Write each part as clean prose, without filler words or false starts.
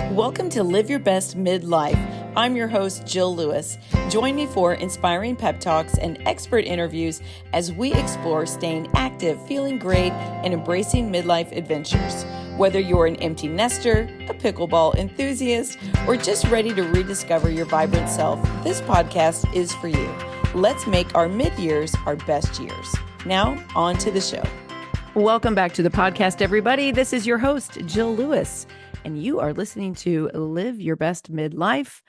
Welcome to Live Your Best Midlife. I'm your host, Jill Lewis. Join me for inspiring pep talks and expert interviews as we explore staying active, feeling great, and embracing midlife adventures. Whether you're an empty nester, a pickleball enthusiast, or just ready to rediscover your vibrant self, this podcast is for you. Let's make our mid-years our best years. Now, on to the show. Welcome back to the podcast, everybody. This is your host, Jill Lewis, and you are listening to Live Your Best Midlife.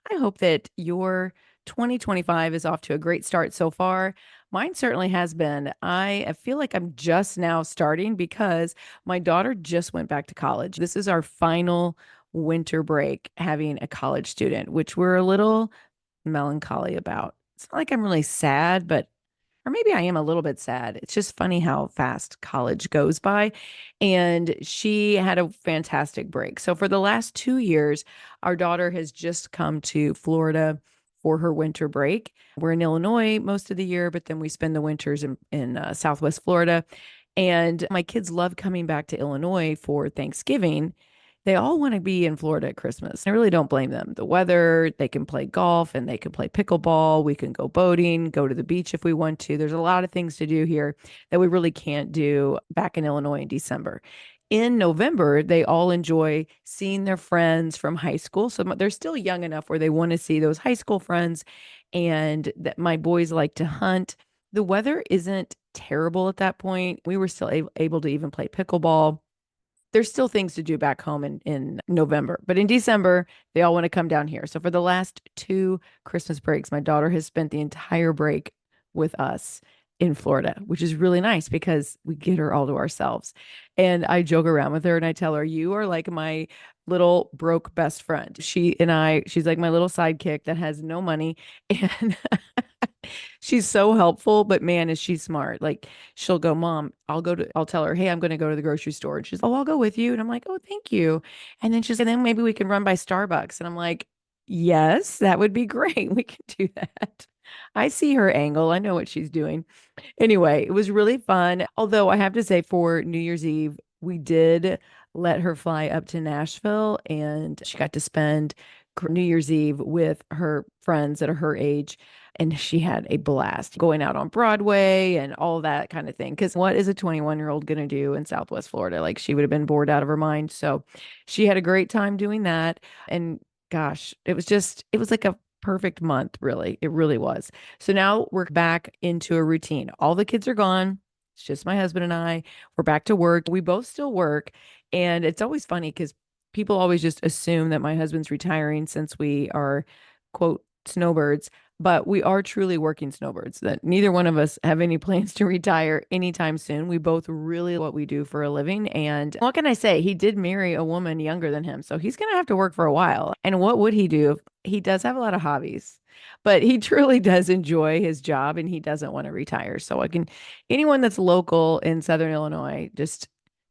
I hope that your 2025 is off to a great start so far. Mine certainly has been. I feel like I'm just now starting because my daughter just went back to college. This is our final winter break having a college student, which we're a little melancholy about. It's not like I'm really sad, or maybe I am a little bit sad. It's just funny how fast college goes by. And she had a fantastic break. So for the last 2 years, our daughter has just come to Florida for her winter break. We're in Illinois most of the year, but then we spend the winters in Southwest Florida. And my kids love coming back to Illinois for Thanksgiving. They all want to be in Florida at Christmas. I really don't blame them. The weather, they can play golf and they can play pickleball. We can go boating, go to the beach if we want to. There's a lot of things to do here that we really can't do back in Illinois in December. In November, they all enjoy seeing their friends from high school. So they're still young enough where they want to see those high school friends, and that my boys like to hunt. The weather isn't terrible at that point. We were still able to even play pickleball. There's still things to do back home in November, but in December, they all want to come down here. So for the last 2 Christmas breaks, my daughter has spent the entire break with us in Florida, which is really nice because we get her all to ourselves. And I joke around with her and I tell her, you are like my little broke best friend. She's like my little sidekick that has no money. And she's so helpful, but man, is she smart. Like she'll go, Mom, I'll tell her, hey, I'm going to go to the grocery store. And she's, oh, I'll go with you. And I'm like, oh, thank you. And then she's, and then maybe we can run by Starbucks. And I'm like, yes, that would be great. We can do that. I see her angle. I know what she's doing. Anyway, it was really fun. Although I have to say for New Year's Eve, we did let her fly up to Nashville and she got to spend New Year's Eve with her friends that are her age. And she had a blast going out on Broadway and all that kind of thing. Because what is a 21-year-old going to do in Southwest Florida? Like she would have been bored out of her mind. So she had a great time doing that. And gosh, it was like a perfect month, really. It really was. So now we're back into a routine. All the kids are gone. It's just my husband and I. We're back to work. We both still work. And it's always funny because people always just assume that my husband's retiring since we are, quote, snowbirds. But we are truly working snowbirds, that neither one of us have any plans to retire anytime soon. We both really what we do for a living. And what can I say? He did marry a woman younger than him. So he's going to have to work for a while. And what would he do? He does have a lot of hobbies, but he truly does enjoy his job and he doesn't want to retire. So anyone that's local in Southern Illinois, just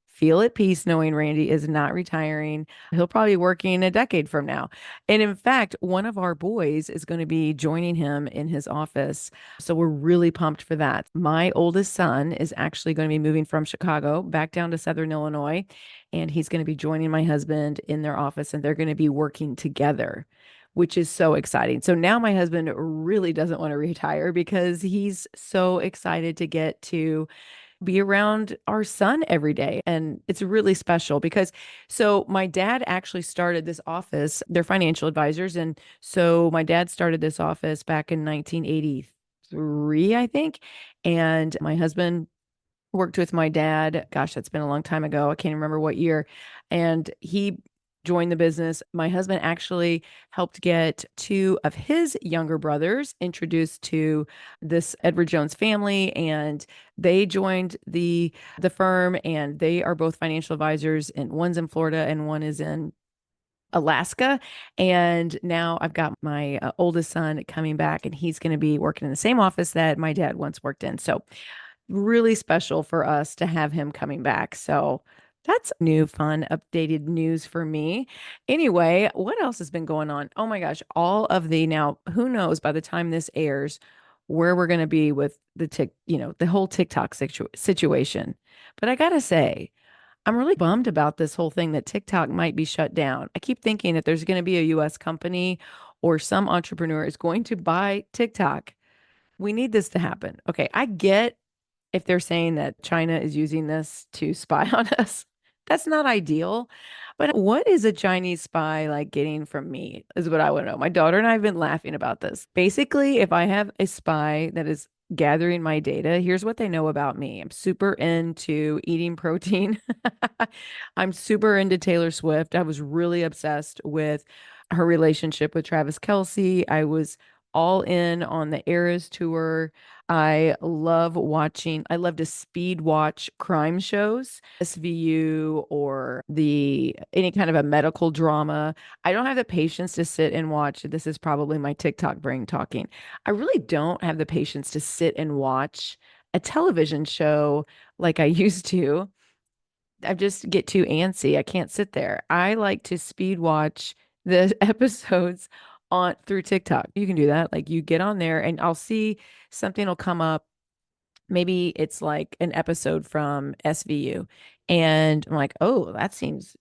feel at peace knowing Randy is not retiring. He'll probably be working a decade from now. And in fact, one of our boys is going to be joining him in his office. So we're really pumped for that. My oldest son is actually going to be moving from Chicago back down to Southern Illinois, and he's going to be joining my husband in their office, and they're going to be working together, which is so exciting. So now my husband really doesn't want to retire because he's so excited to get to be around our son every day. And it's really special because so my dad actually started this office. They're financial advisors. And so my dad started this office back in 1983, I think. And my husband worked with my dad. Gosh, that's been a long time ago. I can't remember what year. And he joined the business. My husband actually helped get 2 of his younger brothers introduced to this Edward Jones family, and they joined the firm, and they are both financial advisors, and one's in Florida and one is in Alaska. And now I've got my oldest son coming back, and he's going to be working in the same office that my dad once worked in. So really special for us to have him coming back. So that's new, fun, updated news for me. Anyway, what else has been going on? Oh my gosh, now, who knows by the time this airs where we're going to be with the whole TikTok situation. But I gotta say, I'm really bummed about this whole thing that TikTok might be shut down. I keep thinking that there's going to be a US company or some entrepreneur is going to buy TikTok. We need this to happen. Okay, I get if they're saying that China is using this to spy on us. That's not ideal. But what is a Chinese spy like getting from me is what I want to know. My daughter and I have been laughing about this. Basically, if I have a spy that is gathering my data, here's what they know about me. I'm super into eating protein. I'm super into Taylor Swift. I was really obsessed with her relationship with Travis Kelce. I was all in on the Eras tour. I love to speed watch crime shows, SVU or the any kind of a medical drama. I don't have the patience to sit and watch. This is probably my TikTok brain talking. I really don't have the patience to sit and watch a television show like I used to. I just get too antsy. I can't sit there. I like to speed watch the episodes on through TikTok. You can do that. Like you get on there and I'll see something will come up. Maybe it's like an episode from SVU. And I'm like, oh, that seems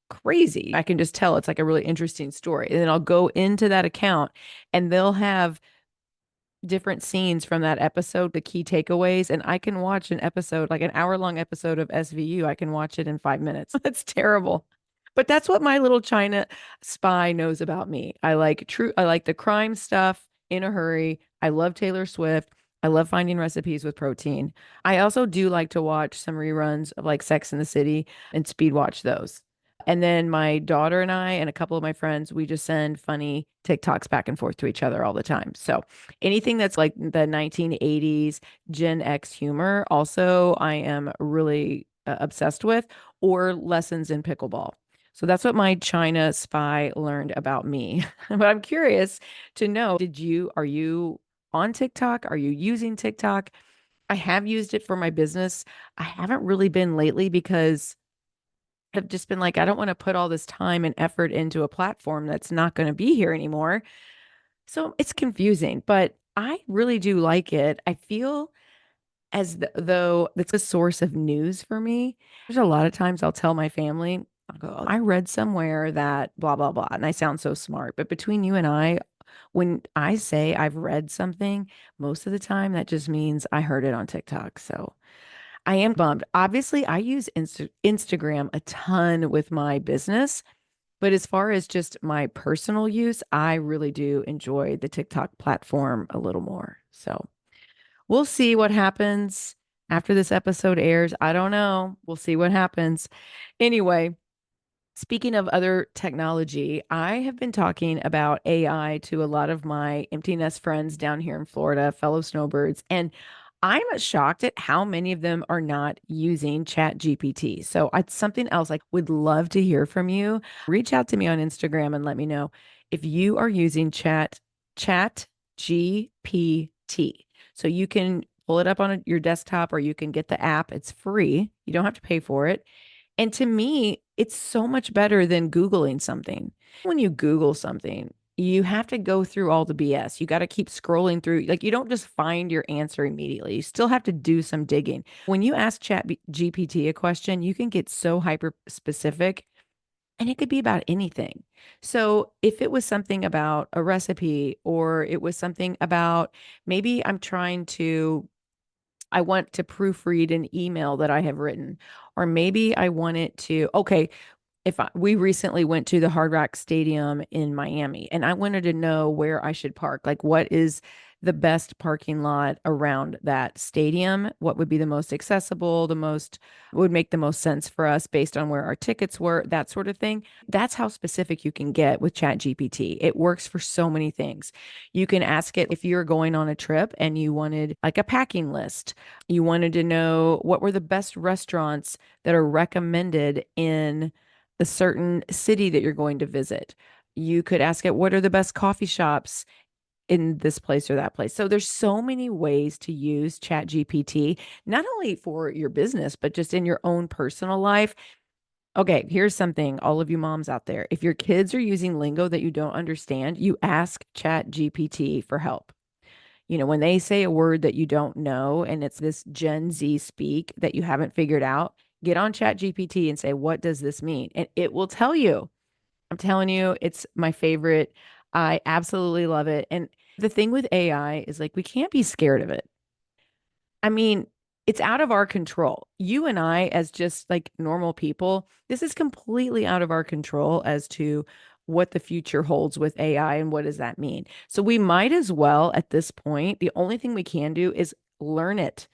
crazy. I can just tell it's like a really interesting story. And then I'll go into that account and they'll have different scenes from that episode, the key takeaways, and I can watch an episode, like an hour-long episode of SVU. I can watch it in 5 minutes. That's terrible. But that's what my little China spy knows about me. I like the crime stuff in a hurry. I love Taylor Swift. I love finding recipes with protein. I also do like to watch some reruns of like Sex in the City and speed watch those. And then my daughter and I and a couple of my friends, we just send funny TikToks back and forth to each other all the time. So anything that's like the 1980s Gen X humor, also I am really obsessed with, or lessons in pickleball. So that's what my China spy learned about me. But I'm curious to know, are you on TikTok? Are you using TikTok? I have used it for my business. I haven't really been lately because I've just been like, I don't want to put all this time and effort into a platform that's not going to be here anymore. So it's confusing, but I really do like it. I feel though it's a source of news for me. There's a lot of times I'll tell my family, I'll go, "Oh, I read somewhere that blah, blah, blah." And I sound so smart. But between you and I, when I say I've read something, most of the time that just means I heard it on TikTok. So I am bummed. Obviously, I use Instagram a ton with my business. But as far as just my personal use, I really do enjoy the TikTok platform a little more. So we'll see what happens after this episode airs. I don't know. We'll see what happens. Anyway, speaking of other technology, I have been talking about AI to a lot of my empty nest friends down here in Florida, fellow snowbirds, and I'm shocked at how many of them are not using Chat GPT. So it's something else I would love to hear from you. Reach out to me on Instagram and let me know if you are using Chat GPT. So you can pull it up on your desktop or you can get the app. It's free. You don't have to pay for it. And to me, it's so much better than Googling something. When you Google something, you have to go through all the BS. You got to keep scrolling through. Like you don't just find your answer immediately. You still have to do some digging. When you ask Chat GPT a question, you can get so hyper specific and it could be about anything. So if it was something about a recipe or it was something about maybe I want to proofread an email that I have written, or maybe I want it to, okay, we recently went to the Hard Rock Stadium in Miami and I wanted to know where I should park. Like, what is the best parking lot around that stadium? What would be the most accessible, would make the most sense for us based on where our tickets were, that sort of thing. That's how specific you can get with Chat GPT. It works for so many things. You can ask it if you're going on a trip and you wanted like a packing list. You wanted to know what were the best restaurants that are recommended in the certain city that you're going to visit. You could ask it, what are the best coffee shops in this place or that place? So there's so many ways to use Chat GPT, not only for your business, but just in your own personal life. Okay, here's something, all of you moms out there. If your kids are using lingo that you don't understand, you ask Chat GPT for help. You know, when they say a word that you don't know and it's this Gen Z speak that you haven't figured out, Get on Chat GPT and say, what does this mean? And it will tell you. I'm telling you, it's my favorite. I absolutely love it. And the thing with AI is like, we can't be scared of it. I mean, it's out of our control. You and I, as just like normal people, this is completely out of our control as to what the future holds with AI and what does that mean. So we might as well at this point, the only thing we can do is learn it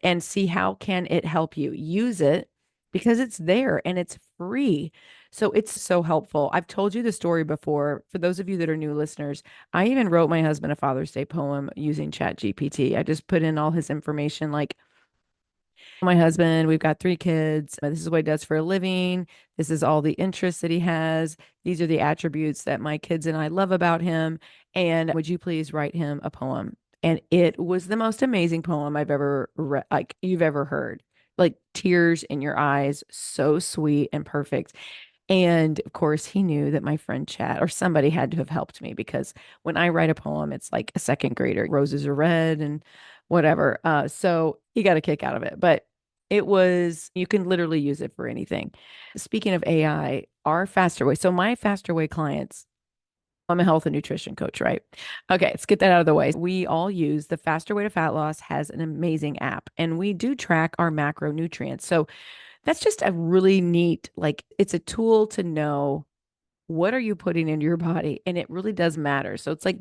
and see how can it help you. Use it because it's there and it's free. So it's so helpful. I've told you the story before. For those of you that are new listeners, I even wrote my husband a Father's Day poem using Chat GPT. I just put in all his information like my husband, we've got 3 kids. This is what he does for a living. This is all the interests that he has. These are the attributes that my kids and I love about him. And would you please write him a poem? And it was the most amazing poem I've ever read, like you've ever heard. Like tears in your eyes, so sweet and perfect. And of course, he knew that my friend Chat or somebody had to have helped me because when I write a poem, it's like a second grader. Roses are red and whatever. So he got a kick out of it. But it was, you can literally use it for anything. Speaking of AI, our faster way. So my faster way clients, I'm a health and nutrition coach, right? Okay, let's get that out of the way. We all use the Faster Way to Fat Loss has an amazing app and we do track our macronutrients. So that's just a really neat, like, it's a tool to know what are you putting into your body, and it really does matter. So it's like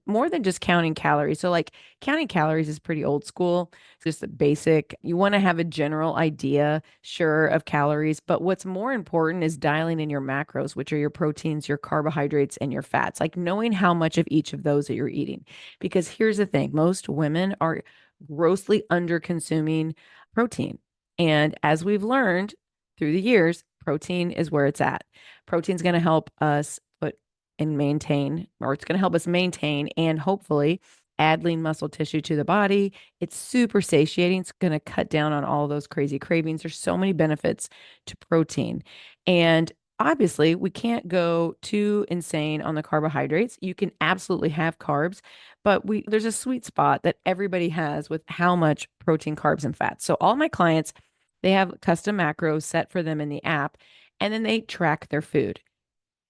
more than just counting calories. So like counting calories is pretty old school. It's just the basic. You want to have a general idea, sure, of calories, but what's more important is dialing in your macros, which are your proteins, your carbohydrates, and your fats, like knowing how much of each of those that you're eating. Because here's the thing, most women are grossly under consuming protein. And as we've learned through the years, protein is where it's at. Protein is going to help us put and maintain, or it's going to help us maintain and hopefully add lean muscle tissue to the body. It's super satiating. It's going to cut down on all those crazy cravings. There's so many benefits to protein. And obviously, we can't go too insane on the carbohydrates. You can absolutely have carbs, but there's a sweet spot that everybody has with how much protein, carbs, and fats. So all my clients, they have custom macros set for them in the app, and then they track their food.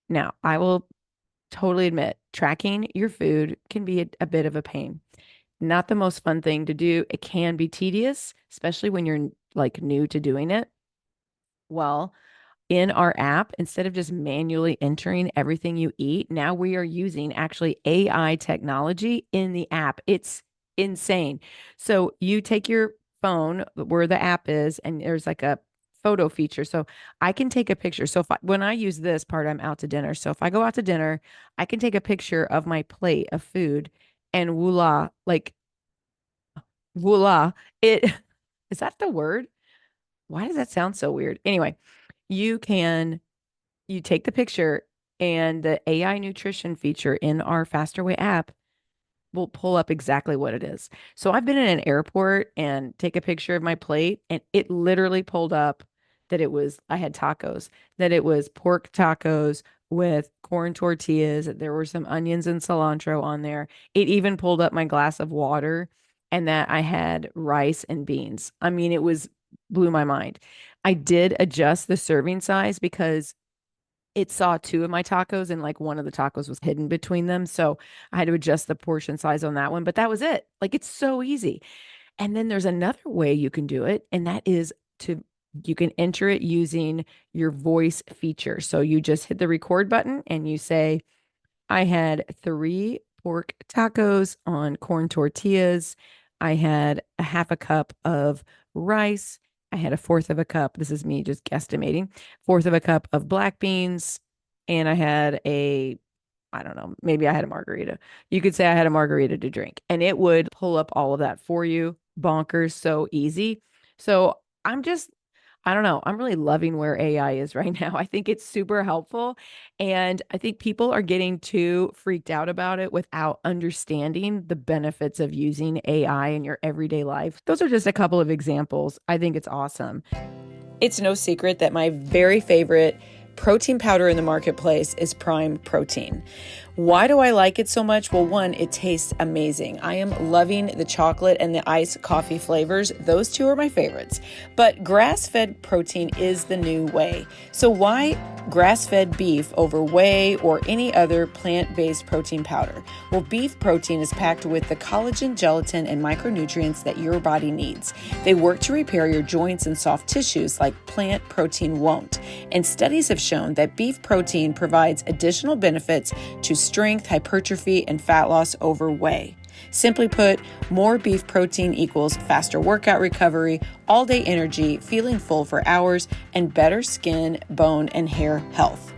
Now, I will totally admit, tracking your food can be a bit of a pain. Not the most fun thing to do. It can be tedious, especially when you're like new to doing it. Well, in our app, instead of just manually entering everything you eat, now we are using actually AI technology in the app. It's insane. So you take your phone where the app is, and there's like a photo feature. So I can take a picture. So when I use this part, I'm out to dinner. So if I go out to dinner, I can take a picture of my plate of food and voila, like voila, it is that the word? Why does that sound so weird? Anyway, you can you take the picture and the AI nutrition feature in our Faster Way app will pull up exactly what it is. So I've been in an airport and take a picture of my plate and it literally pulled up that I had tacos, that it was pork tacos with corn tortillas. There were some onions and cilantro on there. It even pulled up my glass of water and that I had rice and beans. I mean, blew my mind. I did adjust the serving size because it saw 2 of my tacos and like one of the tacos was hidden between them. So I had to adjust the portion size on that one, but that was it. Like it's so easy. And then there's another way you can do it, and that is you can enter it using your voice feature. So you just hit the record button and you say, I had 3 pork tacos on corn tortillas. I had a half a cup of rice. I had a fourth of a cup. This is me just guesstimating. Fourth of a cup of black beans. And I had I don't know, maybe I had a margarita. You could say I had a margarita to drink, and it would pull up all of that for you. Bonkers, so easy. So I don't know. I'm really loving where AI is right now. I think it's super helpful. And I think people are getting too freaked out about it without understanding the benefits of using AI in your everyday life. Those are just a couple of examples. I think it's awesome. It's no secret that my very favorite protein powder in the marketplace is Prime Protein. Why do I like it so much? Well, one, it tastes amazing. I am loving the chocolate and the iced coffee flavors. Those two are my favorites. But grass-fed protein is the new way. So why grass-fed beef over whey or any other plant-based protein powder? Well, beef protein is packed with the collagen, gelatin, and micronutrients that your body needs. They work to repair your joints and soft tissues like plant protein won't. And studies have shown that beef protein provides additional benefits to strength, hypertrophy, and fat loss over whey. Simply put, more beef protein equals faster workout recovery, all-day energy, feeling full for hours, and better skin, bone, and hair health.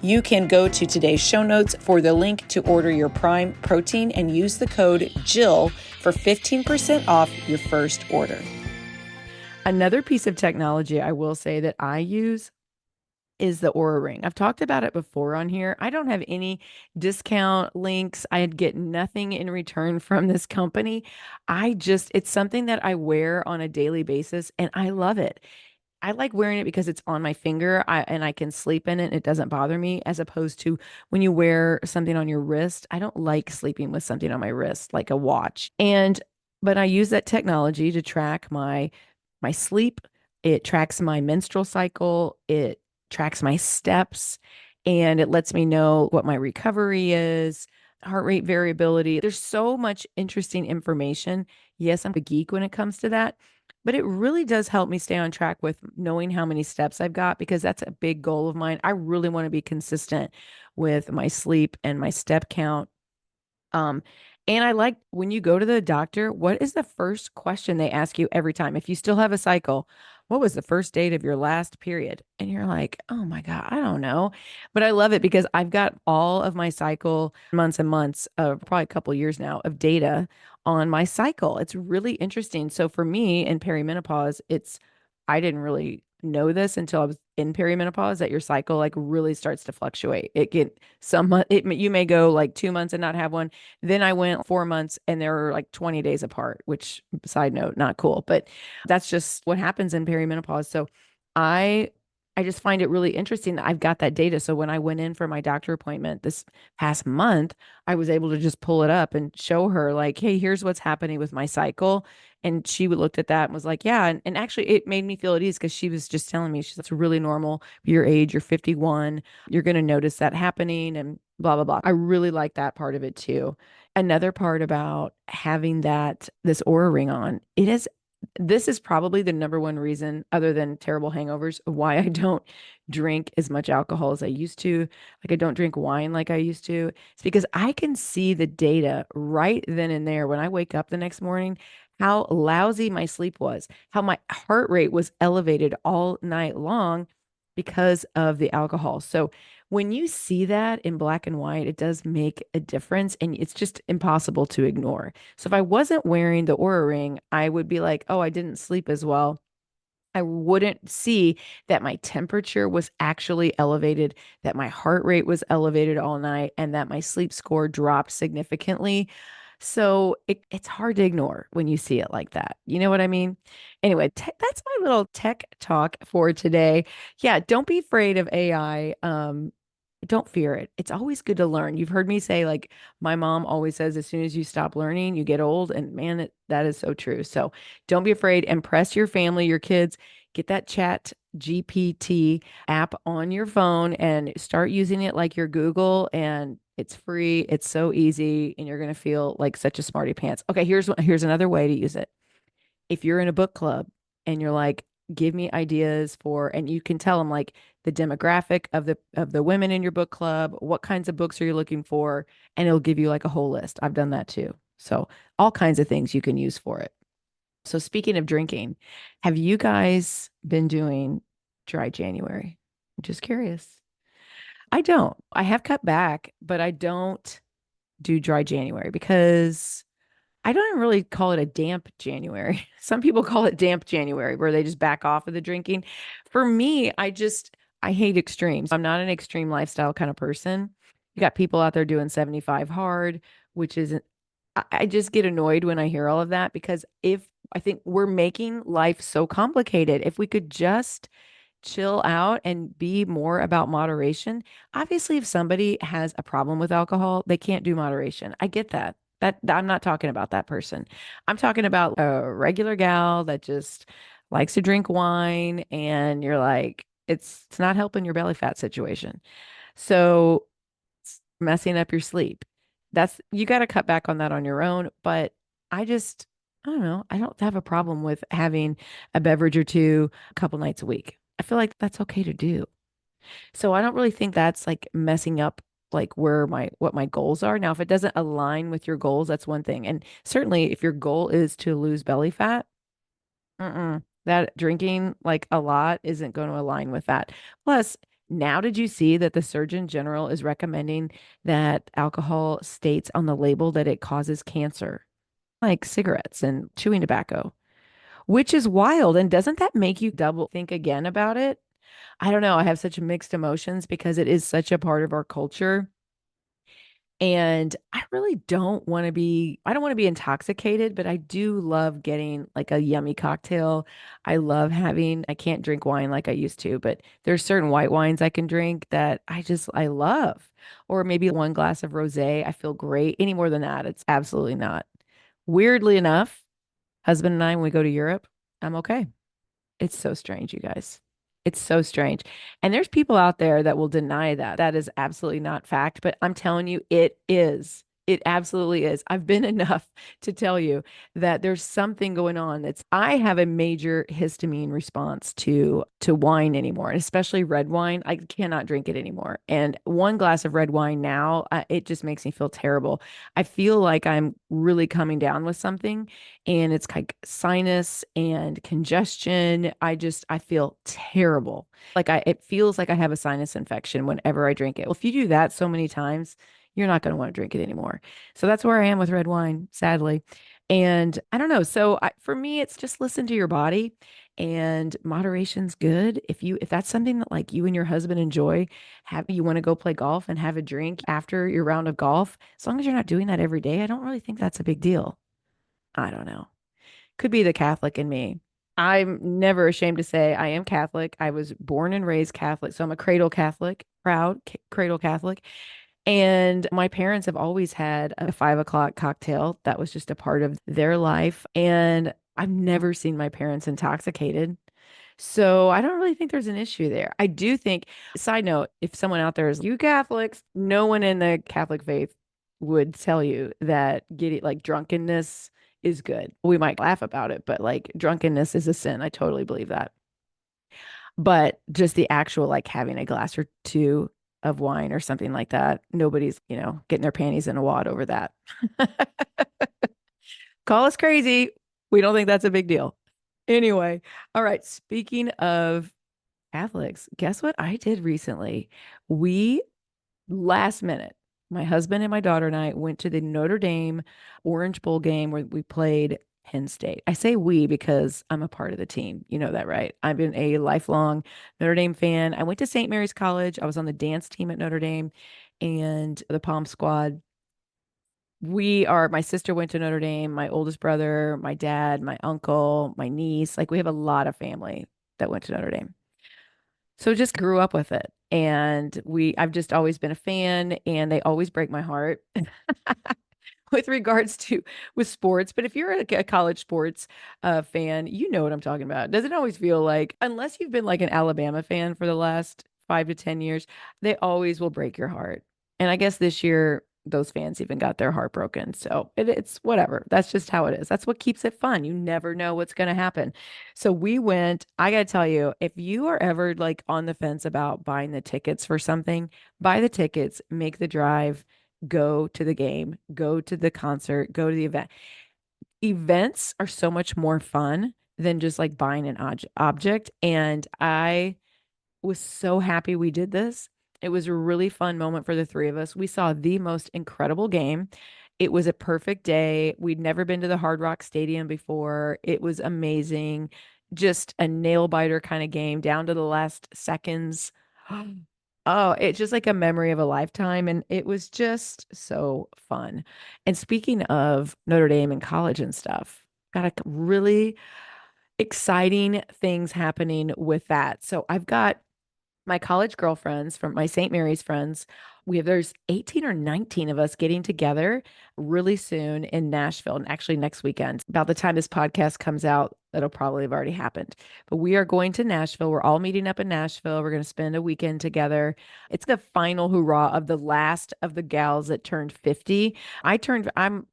You can go to today's show notes for the link to order your Prime protein and use the code JILL for 15% off your first order. Another piece of technology I will say that I use is the Oura Ring. I've talked about it before on here. I don't have any discount links. I'd get nothing in return from this company. It's something that I wear on a daily basis and I love it. I like wearing it because it's on my finger and I can sleep in it. And it doesn't bother me as opposed to when you wear something on your wrist. I don't like sleeping with something on my wrist, like a watch. But I use that technology to track my sleep. It tracks my menstrual cycle. It tracks my steps and it lets me know what my recovery is, heart rate variability. There's so much interesting information. Yes, I'm a geek when it comes to that, but it really does help me stay on track with knowing how many steps I've got because that's a big goal of mine. I really want to be consistent with my sleep and my step count. Um, and I like when you go to the doctor, what is the first question they ask you every time? If you still have a cycle, what was the first date of your last period? And you're like, oh my God, I don't know. But I love it because I've got all of my cycle months and months of probably a couple years now of data on my cycle. It's really interesting. So for me in perimenopause, I didn't really know this until I was in perimenopause that your cycle like really starts to fluctuate. You may go like 2 months and not have one. Then I went 4 months and they were like 20 days apart, which side note, not cool, but that's just what happens in perimenopause. So I I just find it really interesting that I've got that data. So when I went in for my doctor appointment this past month, I was able to just pull it up and show her like, hey, here's what's happening with my cycle. And she looked at that and was like, yeah. And actually it made me feel at ease because she was just telling me she's that's really normal. Your age, you're 51. You're going to notice that happening and blah, blah, blah. I really like that part of it too. Another part about having this Aura ring on, this is probably the number one reason, other than terrible hangovers, why I don't drink as much alcohol as I used to. Like I don't drink wine like I used to. It's because I can see the data right then and there when I wake up the next morning, how lousy my sleep was, how my heart rate was elevated all night long because of the alcohol. So when you see that in black and white, it does make a difference and it's just impossible to ignore. So if I wasn't wearing the Aura ring, I would be like, oh, I didn't sleep as well. I wouldn't see that my temperature was actually elevated, that my heart rate was elevated all night, and that my sleep score dropped significantly. So it's hard to ignore when you see it like that. You know what I mean? Anyway, that's my little tech talk for today. Yeah, don't be afraid of AI. Don't fear it. It's always good to learn. You've heard me say, like, my mom always says, as soon as you stop learning, you get old. And man, that is so true. So don't be afraid. Impress your family, your kids. Get that Chat GPT app on your phone and start using it like your Google. And it's free. It's so easy. And you're going to feel like such a smarty pants. Okay, here's another way to use it. If you're in a book club and you're like, give me ideas for, and you can tell them like the demographic of the women in your book club, what kinds of books are you looking for, and it'll give you like a whole list. I've done that too. So all kinds of things you can use for it. So speaking of drinking, have you guys been doing dry January? I'm just curious. I don't. I have cut back, but I don't do dry January because I don't even really call it a damp January. Some people call it damp January, where they just back off of the drinking. For me, I hate extremes. I'm not an extreme lifestyle kind of person. You got people out there doing 75 hard, which isn't, I just get annoyed when I hear all of that because if I think we're making life so complicated, if we could just chill out and be more about moderation. Obviously, if somebody has a problem with alcohol, they can't do moderation. I get that. I'm not talking about that person. I'm talking about a regular gal that just likes to drink wine and you're like, it's not helping your belly fat situation. So it's messing up your sleep. That's you got to cut back on that on your own, but I just I don't know. I don't have a problem with having a beverage or two a couple nights a week. I feel like that's okay to do. So I don't really think that's like messing up like where my what my goals are. Now, if it doesn't align with your goals, that's one thing. And certainly if your goal is to lose belly fat, that drinking like a lot isn't going to align with that. Plus, now did you see that the Surgeon General is recommending that alcohol states on the label that it causes cancer, like cigarettes and chewing tobacco, which is wild. And doesn't that make you double think again about it? I don't know. I have such mixed emotions because it is such a part of our culture. And I really I don't want to be intoxicated, but I do love getting like a yummy cocktail. I love I can't drink wine like I used to, but there's certain white wines I can drink that I love. Or maybe one glass of rosé. I feel great. Any more than that, it's absolutely not. Weirdly enough, husband and I, when we go to Europe, I'm okay. It's so strange, you guys. It's so strange. And there's people out there that will deny that. That is absolutely not fact, but I'm telling you, it is. It absolutely is. I've been enough to tell you that there's something going on that's I have a major histamine response to wine anymore, and especially red wine. I cannot drink it anymore. And one glass of red wine now, it just makes me feel terrible. I feel like I'm really coming down with something and it's like sinus and congestion. I feel terrible. It feels like I have a sinus infection whenever I drink it. Well, if you do that so many times, you're not going to want to drink it anymore. So that's where I am with red wine, sadly. And I don't know. For me, it's just listen to your body and moderation's good. If that's something that like you and your husband enjoy, have you want to go play golf and have a drink after your round of golf, as long as you're not doing that every day, I don't really think that's a big deal. I don't know. Could be the Catholic in me. I'm never ashamed to say I am Catholic. I was born and raised Catholic. So I'm a cradle Catholic, proud cradle Catholic. And my parents have always had a 5 o'clock cocktail. That was just a part of their life. And I've never seen my parents intoxicated. So I don't really think there's an issue there. I do think, side note, if someone out there is, you Catholics, no one in the Catholic faith would tell you that getting like drunkenness is good. We might laugh about it, but like drunkenness is a sin. I totally believe that. But just the actual like having a glass or two of wine or something like that, nobody's, getting their panties in a wad over that. Call us crazy. We don't think that's a big deal. Anyway, all right. Speaking of Catholics, guess what I did recently? We last minute, my husband and my daughter and I went to the Notre Dame Orange Bowl game where we played Penn State. I say we because I'm a part of the team. You know that, right? I've been a lifelong Notre Dame fan. I went to St. Mary's College. I was on the dance team at Notre Dame and the Palm Squad. My sister went to Notre Dame, my oldest brother, my dad, my uncle, my niece. Like we have a lot of family that went to Notre Dame. So just grew up with it. And I've just always been a fan and they always break my heart with regards to with sports. But if you're a college sports fan, you know what I'm talking about. Doesn't always feel like, unless you've been like an Alabama fan for the last 5 to 10 years, they always will break your heart. And I guess this year, those fans even got their heart broken. So it's whatever. That's just how it is. That's what keeps it fun. You never know what's going to happen. So we went, I got to tell you, if you are ever like on the fence about buying the tickets for something, buy the tickets, make the drive, go to the game, go to the concert, go to the event. Events are so much more fun than just like buying an object. And I was so happy we did this. It was a really fun moment for the three of us. We saw the most incredible game. It was a perfect day. We'd never been to the Hard Rock Stadium before. It was amazing. Just a nail biter kind of game down to the last seconds. Oh, it's just like a memory of a lifetime. And it was just so fun. And speaking of Notre Dame and college and stuff, got a really exciting things happening with that. So I've got my college girlfriends from my St. Mary's friends. There's 18 or 19 of us getting together really soon in Nashville, and actually next weekend. About the time this podcast comes out, it'll probably have already happened. But we are going to Nashville. We're all meeting up in Nashville. We're going to spend a weekend together. It's the final hurrah of the last of the gals that turned 50. I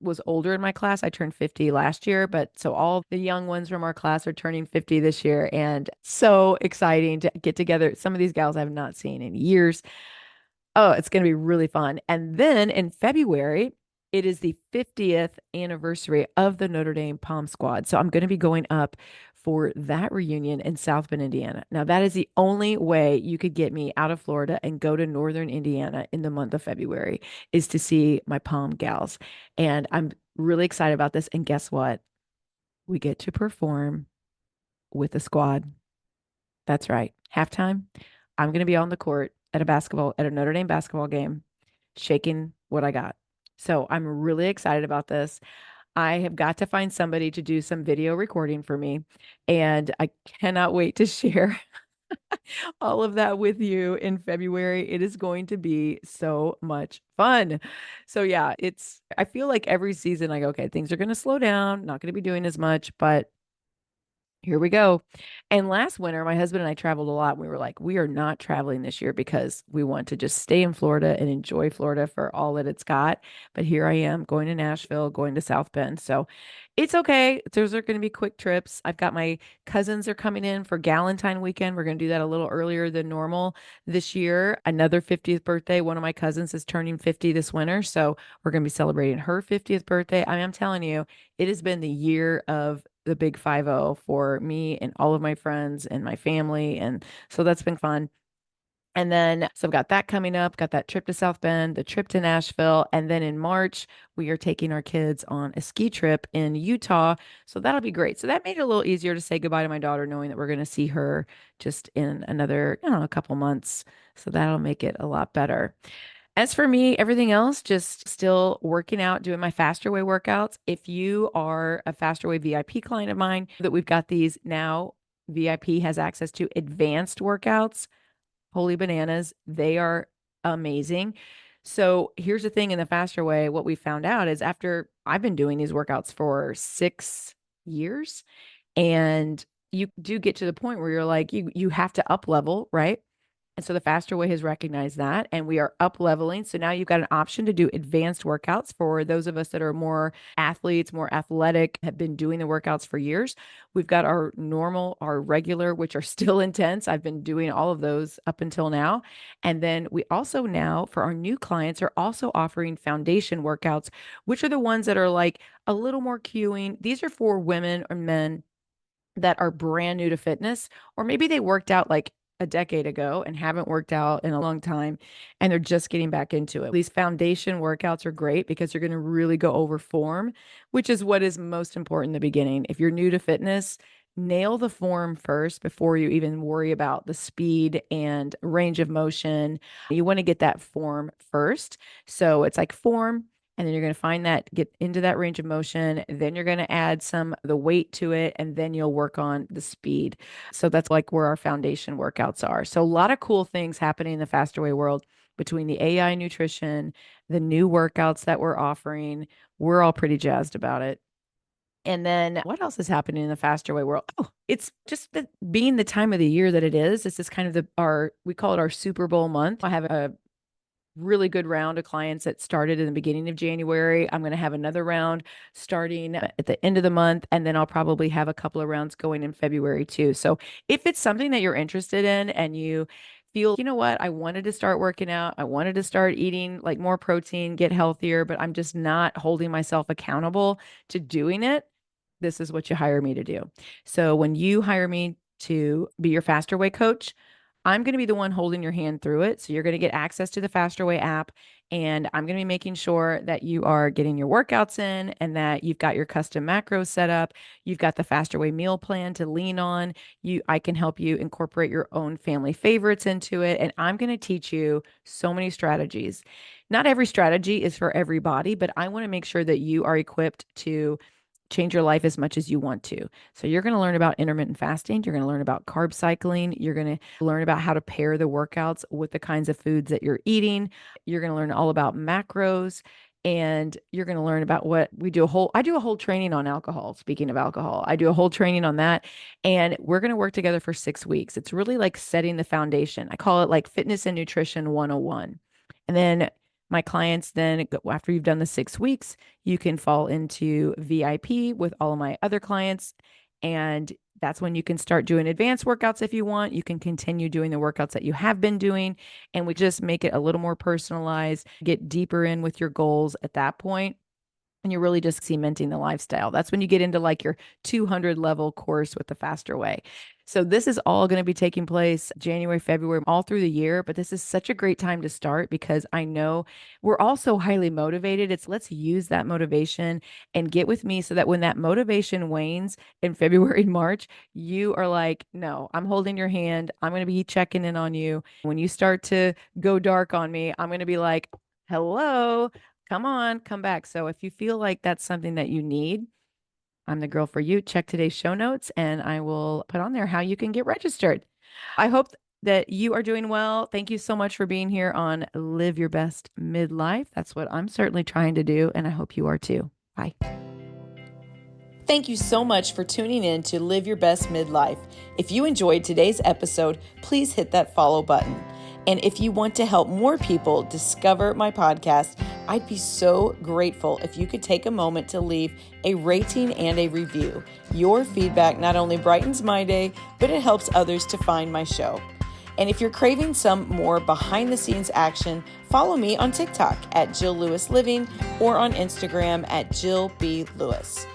was older in my class. I turned 50 last year, but so all the young ones from our class are turning 50 this year, and so exciting to get together. Some of these gals I have not seen in years. Oh, it's going to be really fun. And then in February, it is the 50th anniversary of the Notre Dame Pom Squad. So I'm going to be going up for that reunion in South Bend, Indiana. Now, that is the only way you could get me out of Florida and go to Northern Indiana in the month of February is to see my Pom gals. And I'm really excited about this. And guess what? We get to perform with the squad. That's right. Halftime, I'm going to be on the court at a Notre Dame basketball game, shaking what I got. So I'm really excited about this. I have got to find somebody to do some video recording for me, and I cannot wait to share all of that with you in February. It is going to be so much fun. So yeah, I feel like every season I go, okay, things are going to slow down, not going to be doing as much, but here we go. And last winter, my husband and I traveled a lot. We were like, we are not traveling this year because we want to just stay in Florida and enjoy Florida for all that it's got. But here I am going to Nashville, going to South Bend. So it's okay. Those are going to be quick trips. I've got my cousins are coming in for Galentine weekend. We're going to do that a little earlier than normal this year. Another 50th birthday. One of my cousins is turning 50 this winter. So we're going to be celebrating her 50th birthday. I'm telling you, it has been the year of the big 50 for me and all of my friends and my family. And so that's been fun. And then, so I've got that coming up, got that trip to South Bend, the trip to Nashville. And then in March, we are taking our kids on a ski trip in Utah. So that'll be great. So that made it a little easier to say goodbye to my daughter, knowing that we're going to see her just in another, a couple months. So that'll make it a lot better. As for me, everything else, just still working out, doing my Faster Way workouts. If you are a Faster Way VIP client of mine, that we've got these now, VIP has access to advanced workouts. Holy bananas. They are amazing. So here's the thing in the Faster Way, what we found out is after I've been doing these workouts for 6 years, and you do get to the point where you're like, you have to up level, right? And so the Faster Way has recognized that, and we are up leveling. So now you've got an option to do advanced workouts for those of us that are more athletes, more athletic, have been doing the workouts for years. We've got our normal, our regular, which are still intense. I've been doing all of those up until now. And then we also now, for our new clients, are also offering foundation workouts, which are the ones that are like a little more cueing. These are for women or men that are brand new to fitness, or maybe they worked out like a decade ago and haven't worked out in a long time and they're just getting back into it. These foundation workouts are great because you're going to really go over form, which is what is most important in the beginning. If you're new to fitness, nail the form first before you even worry about the speed and range of motion. You want to get that form first. So it's like form, and then you're going to find that, get into that range of motion. Then you're going to add some of the weight to it, and then you'll work on the speed. So that's like where our foundation workouts are. So a lot of cool things happening in the Faster Way world between the AI nutrition, the new workouts that we're offering. We're all pretty jazzed about it. And then what else is happening in the Faster Way world? Oh, it's just being the time of the year that it is. This is kind of we call it our Super Bowl month. I have a really good round of clients that started in the beginning of January. I'm going to have another round starting at the end of the month, and then I'll probably have a couple of rounds going in February too. So if it's something that you're interested in and you feel, you know what, I wanted to start working out, I wanted to start eating like more protein, get healthier, but I'm just not holding myself accountable to doing it, this is what you hire me to do. So when you hire me to be your Faster Way coach, I'm going to be the one holding your hand through it. So you're going to get access to the Faster Way app, and I'm going to be making sure that you are getting your workouts in and that you've got your custom macros set up. You've got the Faster Way meal plan to lean on. I can help you incorporate your own family favorites into it. And I'm going to teach you so many strategies. Not every strategy is for everybody, but I want to make sure that you are equipped to change your life as much as you want to. So you're going to learn about intermittent fasting. You're going to learn about carb cycling. You're going to learn about how to pair the workouts with the kinds of foods that you're eating. You're going to learn all about macros. And you're going to learn about what I do a whole training on alcohol. Speaking of alcohol, I do a whole training on that. And we're going to work together for 6 weeks. It's really like setting the foundation. I call it like fitness and nutrition 101. And then my clients, then after you've done the 6 weeks, you can fall into VIP with all of my other clients. And that's when you can start doing advanced workouts if you want. You can continue doing the workouts that you have been doing. And we just make it a little more personalized, get deeper in with your goals at that point. And you're really just cementing the lifestyle. That's when you get into like your 200 level course with the faster way. So this is all going to be taking place January, February, all through the year. But this is such a great time to start because I know we're all so highly motivated. Let's use that motivation and get with me so that when that motivation wanes in February, March, you are like, no, I'm holding your hand. I'm going to be checking in on you. When you start to go dark on me, I'm going to be like, hello, come on, come back. So if you feel like that's something that you need, I'm the girl for you. Check today's show notes and I will put on there how you can get registered. I hope that you are doing well. Thank you so much for being here on Live Your Best Midlife. That's what I'm certainly trying to do, and I hope you are too. Bye. Thank you so much for tuning in to Live Your Best Midlife. If you enjoyed today's episode, please hit that follow button. And if you want to help more people discover my podcast, I'd be so grateful if you could take a moment to leave a rating and a review. Your feedback not only brightens my day, but it helps others to find my show. And if you're craving some more behind the scenes action, follow me on TikTok at Jill Lewis Living or on Instagram at Jill B. Lewis.